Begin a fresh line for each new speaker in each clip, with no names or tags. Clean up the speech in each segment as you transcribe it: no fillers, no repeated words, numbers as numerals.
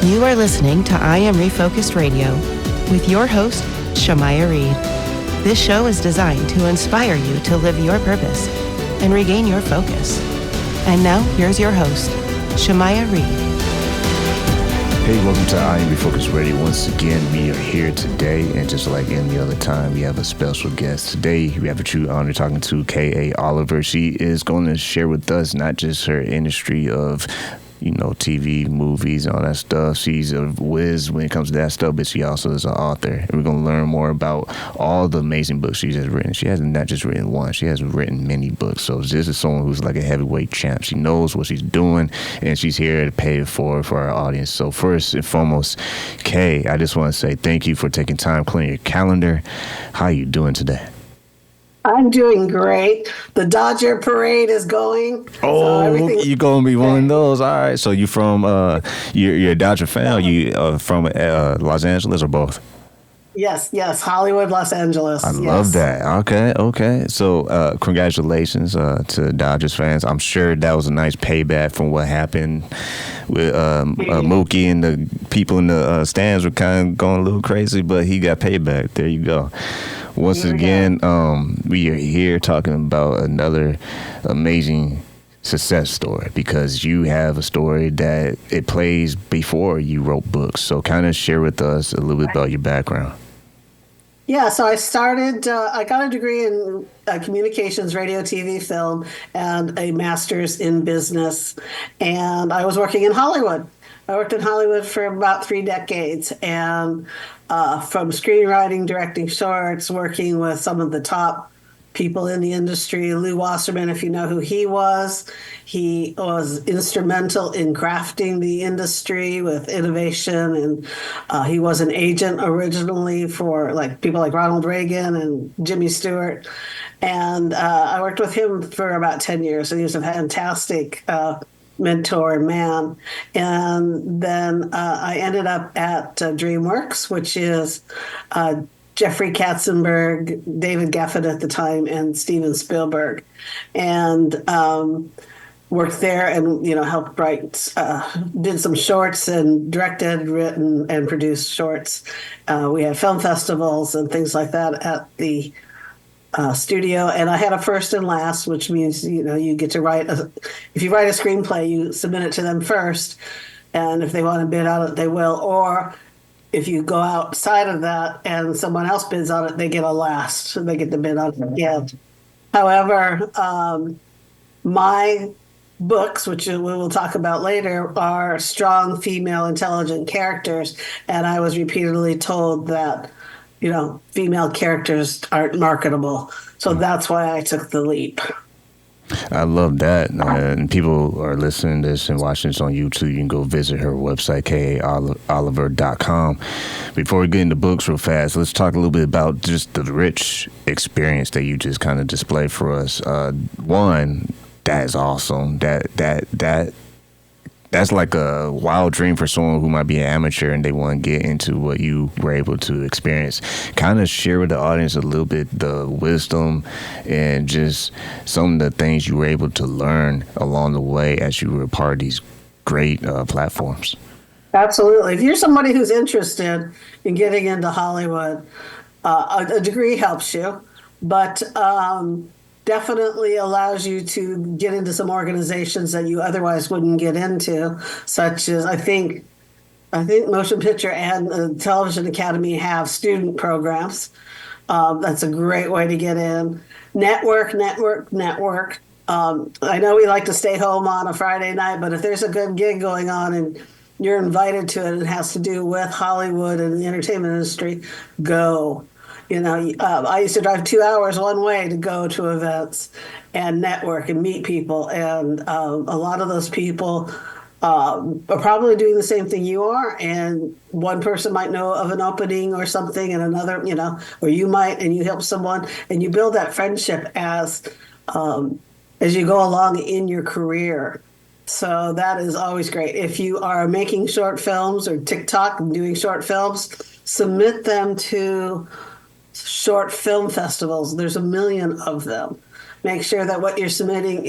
You are listening to I Am Refocused Radio with your host, Shamaya Reed. This show is designed to inspire you to live your purpose and regain your focus. And now, here's your host, Shamaya Reed.
Hey, welcome to I Am Refocused Radio. Once again, we are here today, and just like any other time, we have a special guest. Today, we have a true honor talking to Kaili Worthy. She is going to share with us not just her industry of TV, movies, all that stuff. She's a whiz when it comes to that stuff, but she also is an author. And we're going to learn more about all the amazing books she has written. She has not just written one, she has written many books. So this is someone who's like a heavyweight champ. She knows what she's doing, and she's here to pay it forward for our audience. So first and foremost, Kay, I just want to say thank you for taking time, clearing your calendar. How are you doing today?
I'm doing great. The Dodger parade is going.
Oh, you're going to be one of those. All right. So you from, you're a Dodger fan, or you from Los Angeles, or both?
Yes. Hollywood, Los Angeles.
I love that. Okay. So congratulations to Dodgers fans. I'm sure that was a nice payback from what happened with Mookie, and the people in the stands were kind of going a little crazy, but he got payback. There you go. Once again, we are here talking about another amazing success story, because you have a story that it plays before you wrote books. So kind of share with us a little bit about your background.
Yeah, so I got a degree in communications, radio, TV, film, and a master's in business. And I was working in Hollywood. I worked in Hollywood for about 3 decades, and from screenwriting, directing shorts, working with some of the top people in the industry. Lew Wasserman, if you know who he was instrumental in crafting the industry with innovation, and he was an agent originally for people like Ronald Reagan and Jimmy Stewart. And I worked with him for about 10 years, and he was a fantastic mentor and man. And then I ended up at DreamWorks, which is Jeffrey Katzenberg, David Geffen at the time, and Steven Spielberg, and worked there and helped write, did some shorts and directed, written, and produced shorts. We had film festivals and things like that at the studio, and I had a first and last, which means you get to write. If you write a screenplay, you submit it to them first, and if they want to bid on it, they will. Or if you go outside of that and someone else bids on it, they get a last, so they get to bid on it again. However, my books, which we will talk about later, are strong female intelligent characters, and I was repeatedly told that female characters aren't marketable. So that's why I took the leap.
I love that. And people are listening to this and watching this on YouTube. You can go visit her website, kailioliver.com. Before we get into books real fast, let's talk a little bit about just the rich experience that you just kind of displayed for us. One, that is awesome. That's like a wild dream for someone who might be an amateur and they want to get into what you were able to experience. Kind of share with the audience a little bit the wisdom and just some of the things you were able to learn along the way as you were a part of these great platforms.
Absolutely. If you're somebody who's interested in getting into Hollywood, a degree helps you, but definitely allows you to get into some organizations that you otherwise wouldn't get into, such as I think Motion Picture and the Television Academy have student programs. That's a great way to get in. Network. I know we like to stay home on a Friday night, but if there's a good gig going on and you're invited to it and it has to do with Hollywood and the entertainment industry, go. I used to drive 2 hours one way to go to events and network and meet people. And a lot of those people are probably doing the same thing you are. And one person might know of an opening or something, and another, or you might, and you help someone, and you build that friendship as you go along in your career. So that is always great. If you are making short films or TikTok and doing short films, submit them to short film festivals. There's a million of them. Make sure that what you're submitting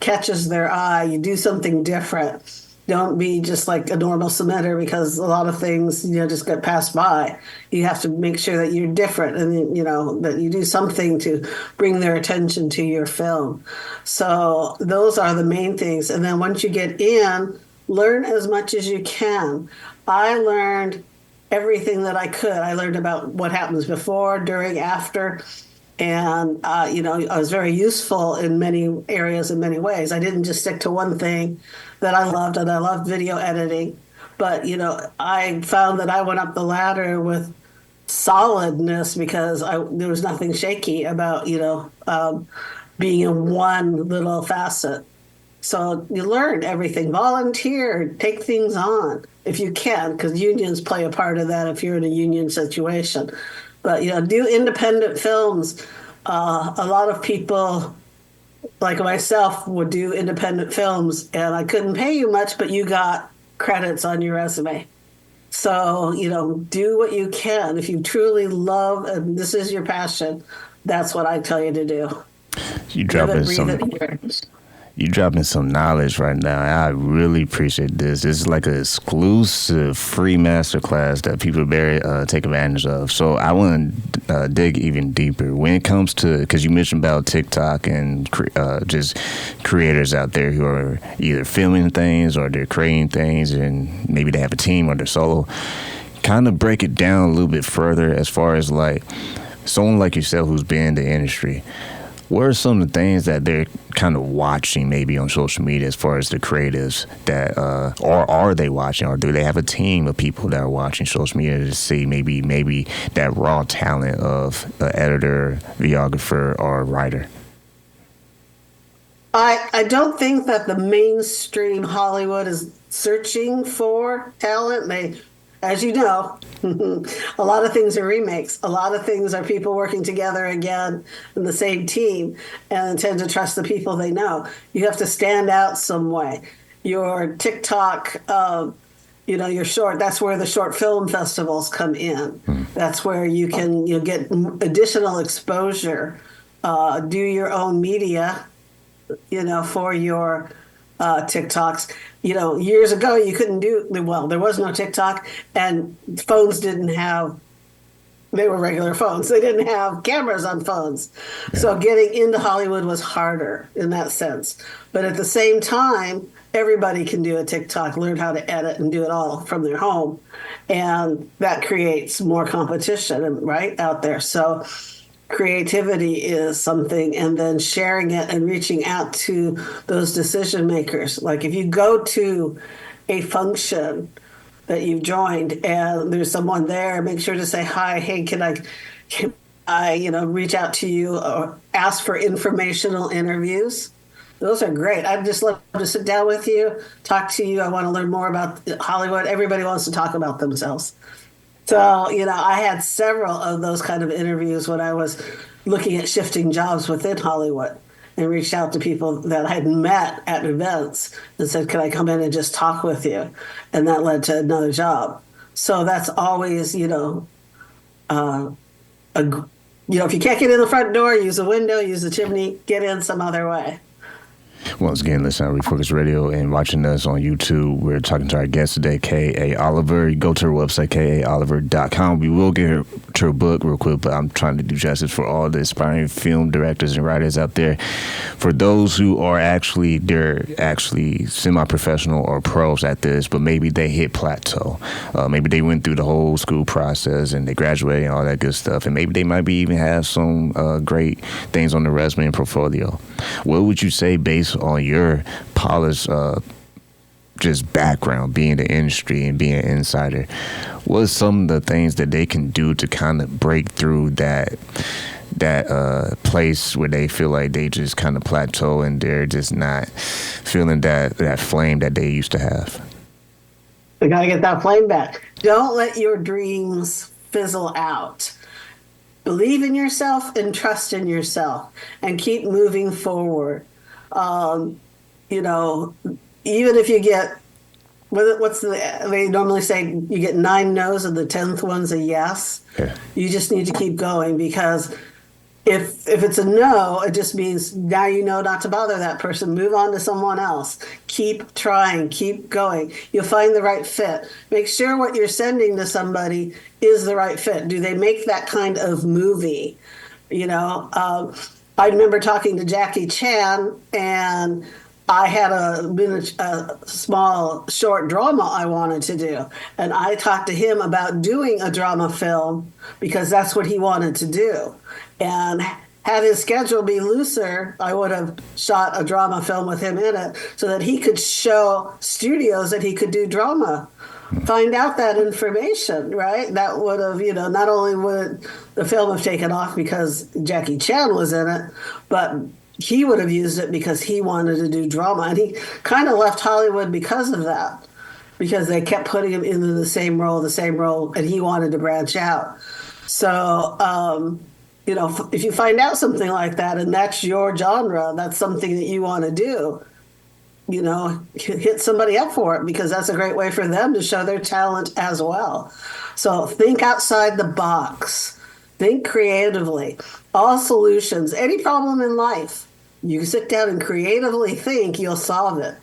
catches their eye. You do something different. Don't be just like a normal submitter, because a lot of things, just get passed by. You have to make sure that you're different, and, that you do something to bring their attention to your film. So those are the main things. And then once you get in, learn as much as you can. I learned everything that I could. I learned about what happens before, during, after. And, I was very useful in many areas in many ways. I didn't just stick to one thing that I loved, and I loved video editing. But, I found that I went up the ladder with solidness, because there was nothing shaky about, being in one little facet. So you learn everything, volunteer, take things on if you can, because unions play a part of that if you're in a union situation. But, do independent films. A lot of people, like myself, would do independent films, and I couldn't pay you much, but you got credits on your resume. So, do what you can. If you truly love and this is your passion, that's what I tell you to do.
You dropping some knowledge right now. I really appreciate this. This is like an exclusive free masterclass that people very take advantage of. So I want to dig even deeper when it comes to, because you mentioned about TikTok and just creators out there who are either filming things or they're creating things, and maybe they have a team or they're solo. Kind of break it down a little bit further as far as like someone like yourself who's been in the industry. What are some of the things that they're kind of watching maybe on social media as far as the creatives that, or are they watching, or do they have a team of people that are watching social media to see maybe that raw talent of an editor, videographer, or writer?
I don't think that the mainstream Hollywood is searching for talent. As you know, a lot of things are remakes. A lot of things are people working together again in the same team, and tend to trust the people they know. You have to stand out some way. Your TikTok, your short, that's where the short film festivals come in. That's where you can get additional exposure. Do your own media, for your TikToks. Years ago, you couldn't there was no TikTok, and phones they were regular phones. They didn't have cameras on phones. Yeah. So getting into Hollywood was harder in that sense. But at the same time, everybody can do a TikTok, learn how to edit and do it all from their home. And that creates more competition, right, out there. So creativity is something, and then sharing it and reaching out to those decision makers. Like if you go to a function that you've joined and there's someone there, make sure to say hi. Hey, can I reach out to you or ask for informational interviews? Those are great. I'd just love to sit down with you, talk to you. I want to learn more about Hollywood. Everybody wants to talk about themselves. So, I had several of those kind of interviews when I was looking at shifting jobs within Hollywood, and reached out to people that I had met at events and said, can I come in and just talk with you? And that led to another job. So that's always, if you can't get in the front door, use a window, use the chimney, get in some other way.
Once again, listen to Refocus Radio and watching us on YouTube. We're talking to our guest today, K.A. Oliver. You go to her website, kaoliver.com. We will get her book real quick, but I'm trying to do justice for all the aspiring film directors and writers out there. For those who are they're actually semi-professional or pros at this, but maybe they hit plateau. Maybe they went through the whole school process and they graduated and all that good stuff. And maybe they might even have some great things on the resume and portfolio. What would you say based on your polished just background, being in the industry and being an insider, what are some of the things that they can do to kind of break through that place where they feel like they just kind of plateau and they're just not feeling that flame that they used to have?
They got to get that flame back. Don't let your dreams fizzle out. Believe in yourself and trust in yourself and keep moving forward. Even if you get, they normally say you get 9 no's and the 10th one's a yes. Yeah. You just need to keep going, because if it's a no, it just means now you know not to bother that person. Move on to someone else. Keep trying, keep going. You'll find the right fit. Make sure what you're sending to somebody is the right fit. Do they make that kind of movie? You know, I remember talking to Jackie Chan, and I had a small short drama I wanted to do. And I talked to him about doing a drama film because that's what he wanted to do. And had his schedule be looser, I would have shot a drama film with him in it so that he could show studios that he could do drama. Find out that information, right? That would have, not only would the film have taken off because Jackie Chan was in it, but he would have used it because he wanted to do drama. And he kind of left Hollywood because of that, because they kept putting him into the same role, and he wanted to branch out. So, if you find out something like that and that's your genre, that's something that you want to do, hit somebody up for it, because that's a great way for them to show their talent as well. So think outside the box. Think creatively. All solutions, any problem in life, you sit down and creatively think, you'll solve it.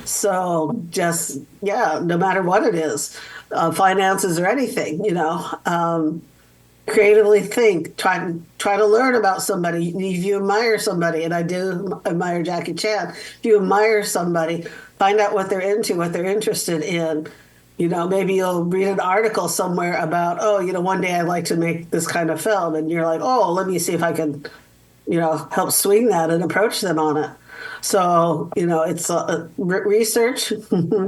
So just, no matter what it is, finances or anything, creatively think, try to learn about somebody. If you admire somebody, and I do admire Jackie Chan, if you admire somebody, find out what they're into, what they're interested in. Maybe you'll read an article somewhere about, one day I'd like to make this kind of film. And you're like, let me see if I can, help swing that and approach them on it. So, it's research.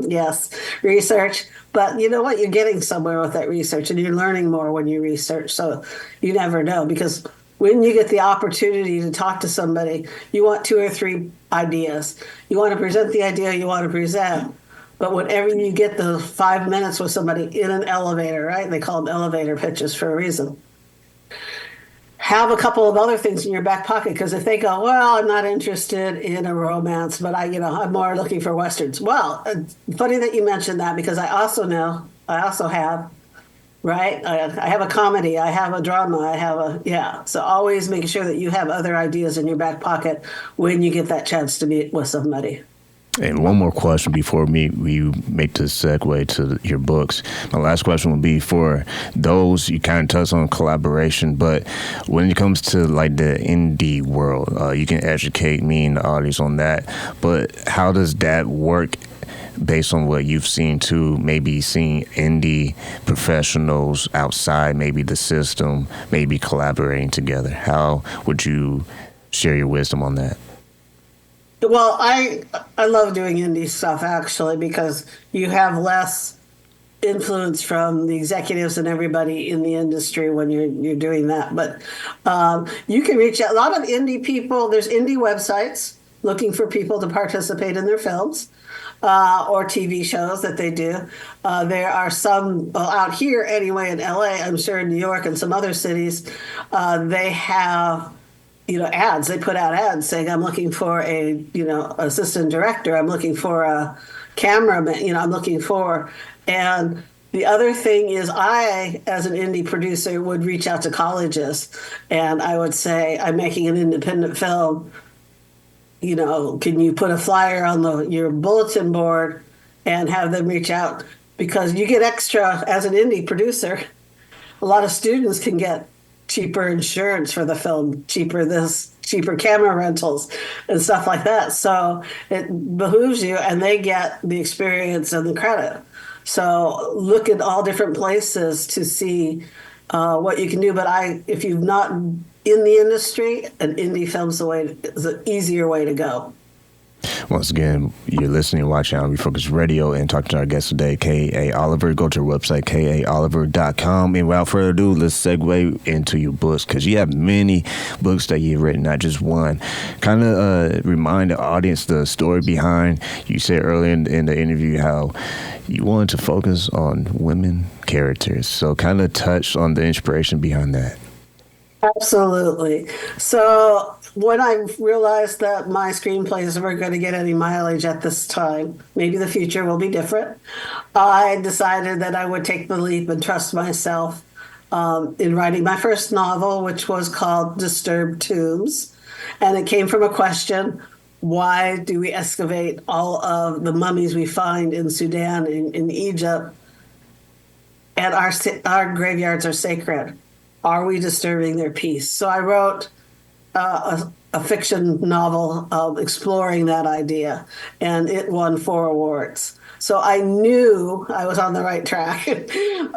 Yes, research. But you know what? You're getting somewhere with that research, and you're learning more when you research. So you never know, because when you get the opportunity to talk to somebody, you want 2 or 3 ideas. You want to present the idea you want to present. But whenever you get the 5 minutes with somebody in an elevator, right? They call them elevator pitches for a reason. Have a couple of other things in your back pocket, because if they go, well, I'm not interested in a romance, but I'm more looking for Westerns. Well, funny that you mentioned that, because I also have, right? I have a comedy, I have a drama, So always make sure that you have other ideas in your back pocket when you get that chance to meet with somebody.
And one more question before we make the segue to your books. My last question would be for those, you kind of touched on collaboration, but when it comes to like the indie world, you can educate me and the audience on that. But how does that work based on what you've seen too, maybe seeing indie professionals outside maybe the system, maybe collaborating together? How would you share your wisdom on that?
Well, I love doing indie stuff, actually, because you have less influence from the executives and everybody in the industry when you're doing that. But you can reach out. A lot of indie people, there's indie websites looking for people to participate in their films or TV shows that they do. There are some, out here anyway, in LA, I'm sure in New York and some other cities, they have ads. They put out ads saying, I'm looking for a, assistant director. I'm looking for a cameraman, I'm looking for. And the other thing is, I, as an indie producer, would reach out to colleges and I would say, I'm making an independent film. Can you put a flyer on your bulletin board and have them reach out? Because you get extra as an indie producer. A lot of students can get cheaper insurance for the film, cheaper camera rentals and stuff like that. So it behooves you, and they get the experience and the credit. So look at all different places to see what you can do. But if you're not in the industry, an indie film's is an easier way to go.
Once again, you're listening and watching on Refocus Radio and talking to our guest today, K.A. Oliver. Go to our website, kaoliver.com. And without further ado, let's segue into your books, because you have many books that you've written, not just one. Kind of remind the audience the story behind, you said earlier in the interview how you wanted to focus on women characters. So kind of touch on the inspiration behind that.
Absolutely. So when I realized that my screenplays weren't going to get any mileage at this time, maybe the future will be different, I decided that I would take the leap and trust myself in writing my first novel, which was called Disturbed Tombs. And it came from a question, why do we excavate all of the mummies we find in Sudan and in Egypt, and our graveyards are sacred? Are we disturbing their peace? So I wrote a fiction novel exploring that idea, and it won 4 awards. So I knew I was on the right track. The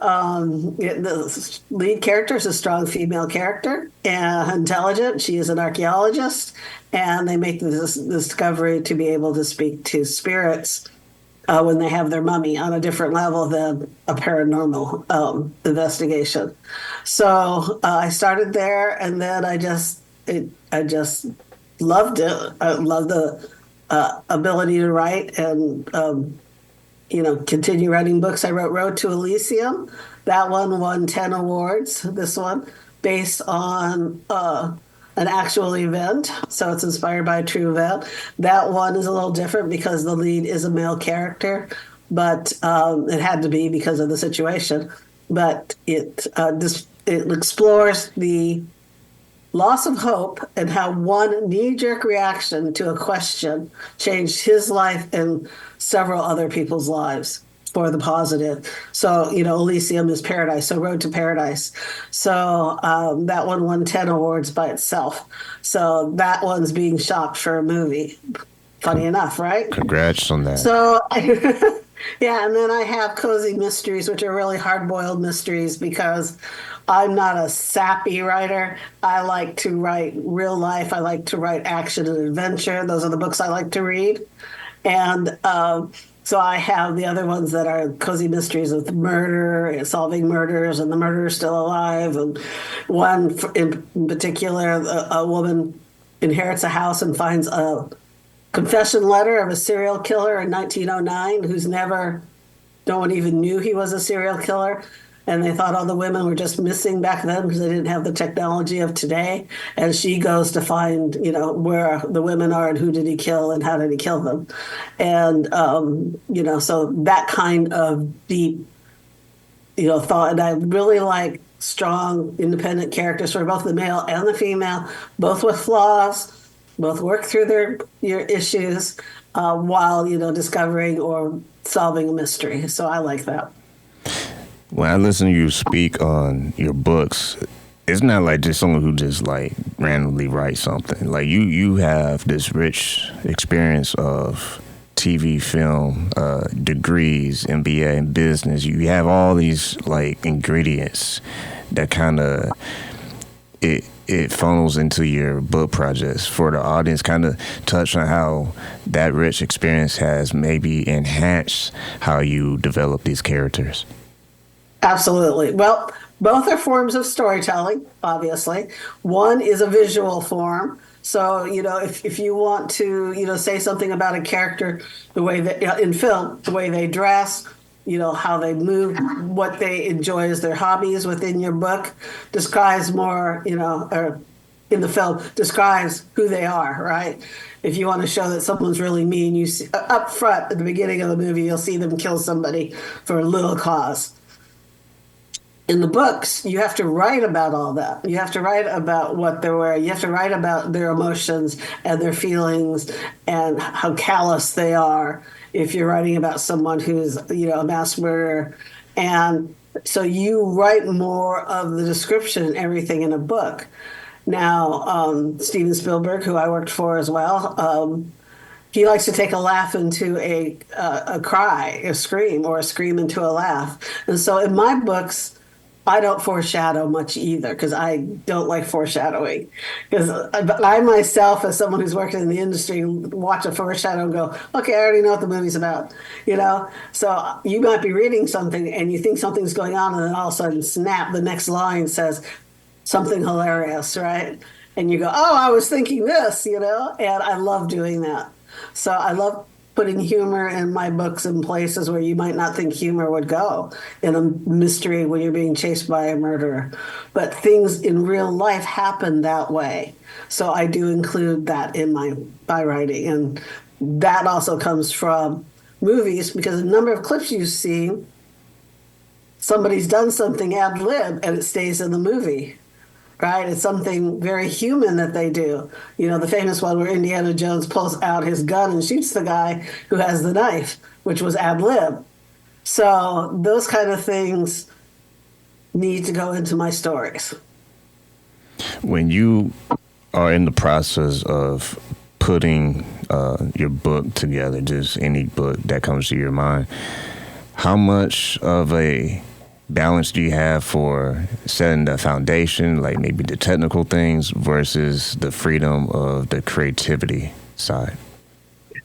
lead character is a strong female character, and intelligent. She is an archaeologist, and they make this discovery to be able to speak to spirits when they have their mummy on a different level than a paranormal investigation. So I started there, and then I just loved it. I loved the ability to write and continue writing books. I wrote Road to Elysium. That one won 10 awards. This one, based on an actual event, so it's inspired by a true event. That one is a little different because the lead is a male character, but it had to be because of the situation. But it explores the loss of hope and how one knee-jerk reaction to a question changed his life and several other people's lives for the positive. So, Elysium is paradise, so Road to Paradise. So that one won 10 awards by itself. So that one's being shopped for a movie. Funny enough, right?
Congrats on that.
So, yeah, and then I have Cozy Mysteries, which are really hard-boiled mysteries because I'm not a sappy writer. I like to write real life. I like to write action and adventure. Those are the books I like to read. And so I have the other ones that are cozy mysteries with murder and solving murders, and the murderer's still alive. And one in particular, a woman inherits a house and finds a confession letter of a serial killer in 1909 no one even knew he was a serial killer. And they thought all the women were just missing back then because they didn't have the technology of today. And she goes to find, where the women are and who did he kill and how did he kill them. And, so that kind of deep, thought. And I really like strong, independent characters for both the male and the female, both with flaws, both work through your issues while, discovering or solving a mystery. So I like that.
When I listen to you speak on your books, it's not like just someone who just like randomly writes something. Like you have this rich experience of TV, film, degrees, MBA in business. You have all these like ingredients that kind of it funnels into your book projects. For the audience, kind of touch on how that rich experience has maybe enhanced how you develop these characters.
Absolutely. Well, both are forms of storytelling, obviously. One is a visual form. So, if you want to, say something about a character, the way that in film, the way they dress, how they move, what they enjoy as their hobbies within your book describes more, or in the film describes who they are, right? If you want to show that someone's really mean, you see up front at the beginning of the movie, you'll see them kill somebody for a little cause. In the books, you have to write about all that. You have to write about what they're wearing. You have to write about their emotions and their feelings and how callous they are if you're writing about someone who's, a mass murderer. And so you write more of the description and everything in a book. Now, Steven Spielberg, who I worked for as well, he likes to take a laugh into a cry, a scream, or a scream into a laugh. And so in my books, I don't foreshadow much either because I don't like foreshadowing. Because I myself, as someone who's worked in the industry, watch a foreshadow and go, okay, I already know what the movie's about, So you might be reading something and you think something's going on, and then all of a sudden, snap, the next line says something hilarious, right? And you go, oh, I was thinking this, and I love doing that. So I love putting humor in my books in places where you might not think humor would go, in a mystery when you're being chased by a murderer. But things in real life happen that way. So I do include that in my writing. And that also comes from movies, because the number of clips you see, somebody's done something ad lib and it stays in the movie. right? It's something very human that they do. You know, the famous one where Indiana Jones pulls out his gun and shoots the guy who has the knife, which was ad lib. So those kind of things need to go into my stories.
When you are in the process of putting your book together, just any book that comes to your mind, how much of a balance do you have for setting the foundation, like maybe the technical things, versus the freedom of the creativity side?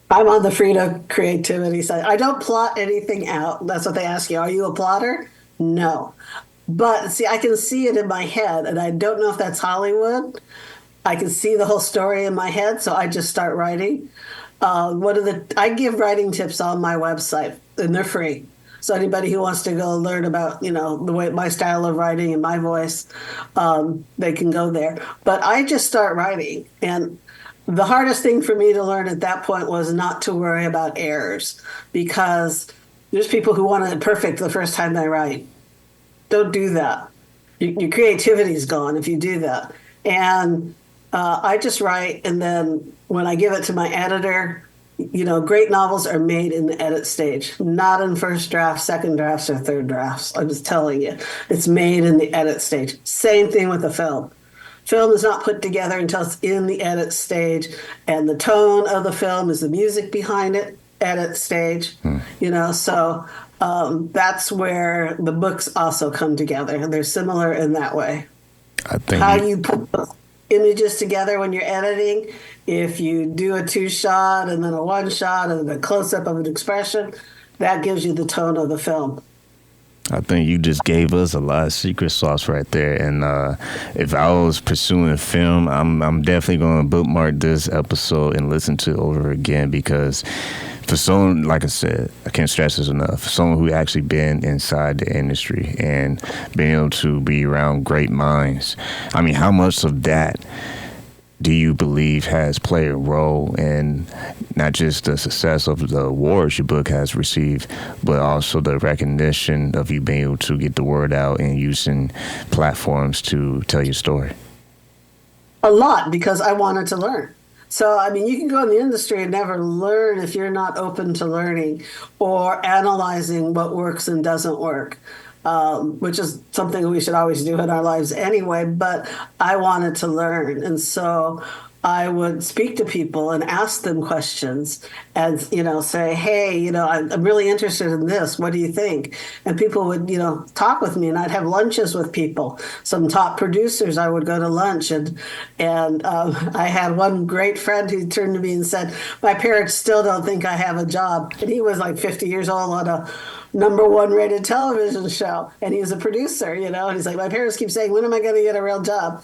I'm on the freedom creativity side. I don't plot anything out. That's what they ask you. Are you a plotter? No. But see, I can see it in my head, and I don't know if that's Hollywood. I can see the whole story in my head, so I just start writing. I give writing tips on my website, and they're free. So anybody who wants to go learn about, you know, the way my style of writing and my voice, they can go there. But I just start writing, and the hardest thing for me to learn at that point was not to worry about errors, because there's people who want it perfect the first time they write. Don't do that. Your creativity is gone if you do that. And I just write, and then when I give it to my editor, you know, great novels are made in the edit stage, not in first drafts, second drafts, or third drafts. I'm just telling you, it's made in the edit stage. Same thing with the film. Film is not put together until it's in the edit stage, and the tone of the film is the music behind it, edit stage, you know, so that's where the books also come together. They're similar in that way.
I think
How you put the images together when you're editing, if you do a 2-shot and then a 1-shot and then a close-up of an expression, that gives you the tone of the film.
I think you just gave us a lot of secret sauce right there. And if I was pursuing film, I'm definitely going to bookmark this episode and listen to it over again, because for someone, like I said, I can't stress this enough, for someone who actually been inside the industry and been able to be around great minds, I mean, how much of that do you believe has played a role in not just the success of the awards your book has received, but also the recognition of you being able to get the word out and using platforms to tell your story?
A lot, because I wanted to learn. So, I mean, you can go in the industry and never learn if you're not open to learning or analyzing what works and doesn't work, which is something we should always do in our lives anyway. But I wanted to learn. And so I would speak to people and ask them questions and, you know, say, hey, you know, I'm really interested in this. What do you think? And people would, you know, talk with me, and I'd have lunches with people. Some top producers, I would go to lunch. And I had one great friend who turned to me and said, my parents still don't think I have a job. And he was like 50 years old on a #1 rated television show. And he was a producer, you know, and he's like, my parents keep saying, when am I going to get a real job?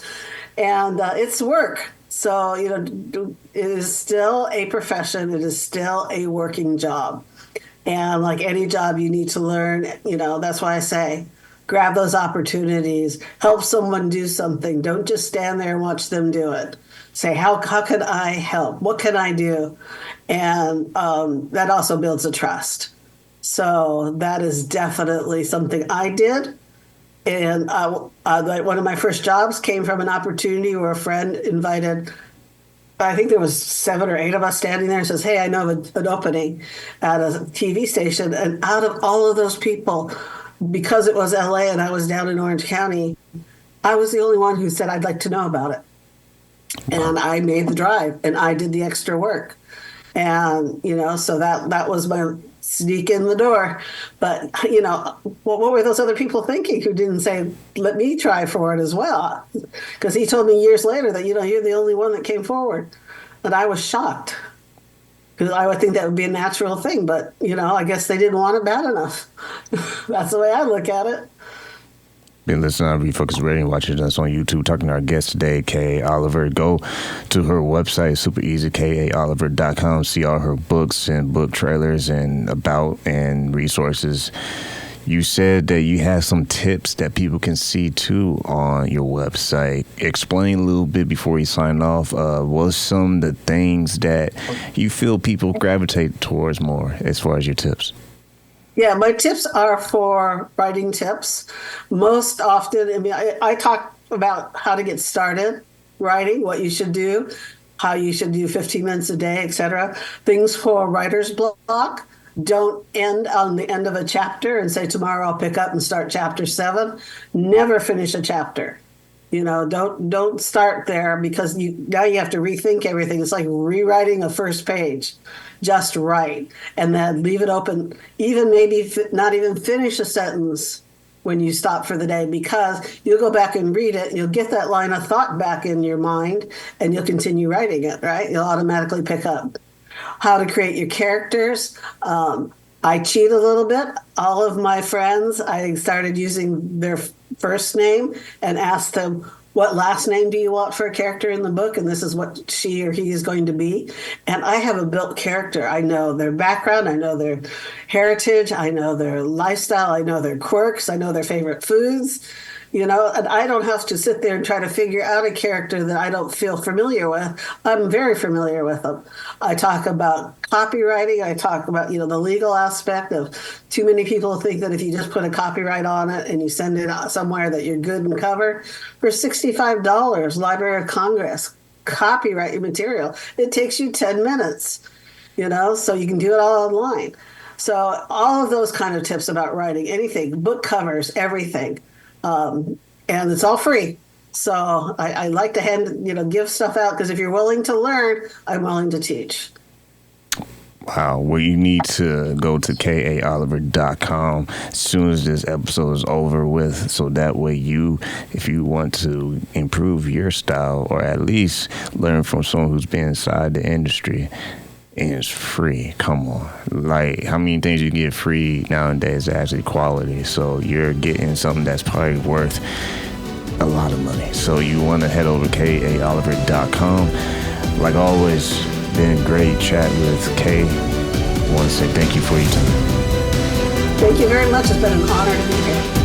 And it's work. So, you know, it is still a profession. It is still a working job. And like any job, you need to learn, you know, that's why I say, grab those opportunities, help someone do something. Don't just stand there and watch them do it. Say, how can I help? What can I do? And that also builds a trust. So that is definitely something I did. And one of my first jobs came from an opportunity where a friend invited, I think there was 7 or 8 of us standing there, and says, hey, I know of an opening at a TV station. And out of all of those people, because it was LA and I was down in Orange County, I was the only one who said, I'd like to know about it. And I made the drive, and I did the extra work. And, you know, so that was my sneak in the door. But, you know, what were those other people thinking who didn't say, let me try for it as well? Because he told me years later that, you know, you're the only one that came forward. And I was shocked, because I would think that would be a natural thing. But, you know, I guess they didn't want it bad enough. That's the way I look at it.
Been listening to Refocus Radio, watching us on YouTube, talking to our guest today, Kaili Oliver. Go to her website, super easy, kaioliver.com. See all her books and book trailers and about and resources. You said that you have some tips that people can see too on your website. Explain a little bit before we sign off. What's some of the things that you feel people gravitate towards more as far as your tips? Yeah,
my tips are for writing tips. Most often, I mean, I talk about how to get started writing, what you should do, how you should do 15 minutes a day, etc. Things for writer's block. Don't end on the end of a chapter and say, tomorrow I'll pick up and start chapter 7. Never finish a chapter. Don't start there, because now you have to rethink everything. It's like rewriting a first page. Just write, and then leave it open. Even maybe not even finish a sentence when you stop for the day, because you'll go back and read it. You'll get that line of thought back in your mind, and you'll continue writing it. Right? You'll automatically pick up. How to create your characters. I cheat a little bit. All of my friends, I started using their first name and asked them, what last name do you want for a character in the book? And this is what she or he is going to be. And I have a built character. I know their background. I know their heritage. I know their lifestyle. I know their quirks. I know their favorite foods. And I don't have to sit there and try to figure out a character that I don't feel familiar with. I'm very familiar with them. I talk about copywriting. I talk about, the legal aspect of, too many people think that if you just put a copyright on it and you send it out somewhere that you're good and covered. For $65, Library of Congress, copyright your material. It takes you 10 minutes, so you can do it all online. So all of those kind of tips about writing, anything, book covers, everything. And it's all free. So I like to give stuff out, because if you're willing to learn, I'm willing to teach.
Wow. Well, you need to go to kaoliver.com as soon as this episode is over with, so that way if you want to improve your style, or at least learn from someone who's been inside the industry, and it's free. Come on. Like, how many things you get free nowadays are actually quality? So you're getting something that's probably worth a lot of money. So you want to head over to kaoliver.com. Like always, been great chat with Kay. I want to say thank you for your time.
Thank you very much. It's been an honor to be here.